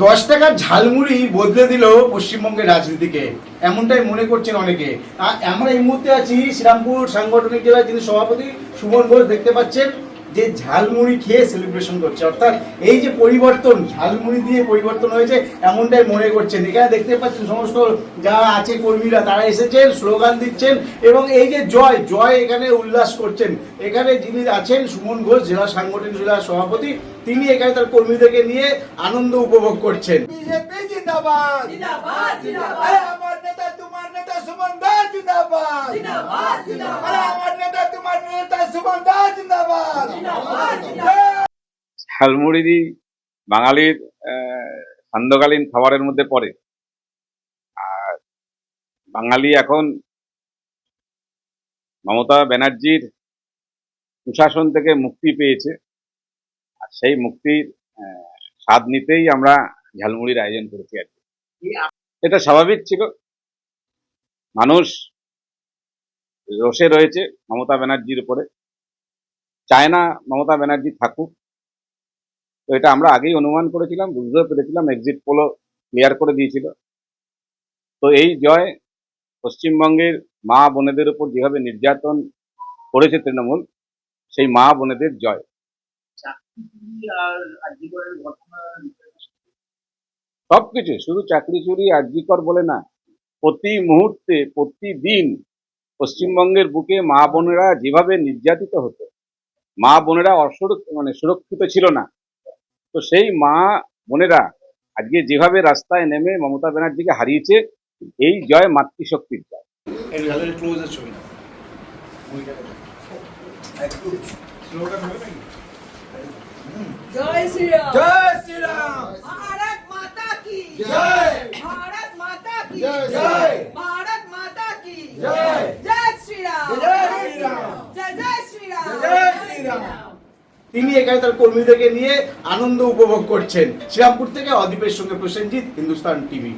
10 টাকার ঝালমুড়ি বদলে দিল পশ্চিমবঙ্গের রাজনীতিকে, এমনটাই মনে করছেন অনেকে। আমরা এই মুহূর্তে আছি শ্রীরামপুর সাংগঠনিক জেলার যিনি সভাপতি সুমন ঘোষ, দেখতে পাচ্ছেন যে ঝালমুড়ি খেয়ে সেলিব্রেশন করছে। অর্থাৎ এই যে পরিবর্তন, ঝালমুড়ি দিয়ে পরিবর্তন হয়েছে এমনটাই মনে করছেন। এখানে দেখতে পাচ্ছেন সমস্ত যারা আছে কর্মীরা, তারা এসেছেন, স্লোগান দিচ্ছেন এবং এই যে জয় জয় এখানে উল্লাস করছেন। এখানে যিনি আছেন সুমন ঘোষ, জেলা সাংগঠনিক জেলার সভাপতি, তিনি এখানে তার কর্মীদেরকে নিয়ে আনন্দ উপভোগ করছেন। বিজেপি জিন্দাবাদ জিন্দাবাদ জিন্দাবাদ আরে আমার নেতা তোমার নেতা সুমন দাস জিন্দাবাদ জিন্দাবাদ জিন্দাবাদ আরে আমার নেতা তোমার নেতা সুমন দাস জিন্দাবাদ জিন্দাবাদ জিন্দাবাদ। ঝালমুড়ি বাঙালির সান্ধ্যকালীন খাবারের মধ্যে পড়ে। আর বাঙালি এখন মমতা ব্যানার্জির কুশাসন থেকে মুক্তি পেয়েছে, আর সেই মুক্তির স্বাদ নিতেই আমরা ঝালমুড়ির আয়োজন করেছি আর কি। এটা স্বাভাবিক ছিল, মানুষ রোষে রয়েছে মমতা ব্যানার্জির উপরে, চায় না মমতা ব্যানার্জি থাকুক। তো এটা আমরা আগেই অনুমান করেছিলাম, বুঝতেও পেরেছিলাম, এক্সিট পোলও ক্লিয়ার করে দিয়েছিল। তো এই জয় পশ্চিমবঙ্গের মা বোনেদের উপর যেভাবে নির্যাতন করেছে তৃণমূল, সেই মা বোনেদের জয়। সবকিছু, শুধু চাকরি চুরি আরজিকর বলে না, প্রতি মুহূর্তে প্রতিদিন পশ্চিমবঙ্গের বুকে মা বোনেরা যেভাবে নির্যাতিত হতো, মা বোনেরা সুরক্ষিত ছিল না। তো সেই মা বোনেরা আজকে যেভাবে রাস্তায় নেমে মমতা ব্যানার্জিকে হারিয়েছে, এই জয় মাতৃশক্তির জয়। জয় শ্রীরাম জয় শ্রীরাম ভারত মাতা কি জয় ভারত মাতা কি জয় ভারত মাতা কি জয় জয় শ্রীরাম জয় শ্রীরাম জয় জয় শ্রীরাম জয় শ্রীরাম। তিনি এখানে তার কর্মীদেরকে নিয়ে আনন্দ উপভোগ করছেন। শ্রীরামপুর থেকে অদীপের সঙ্গে প্রসেনজিৎ, হিন্দুস্তান টিভি।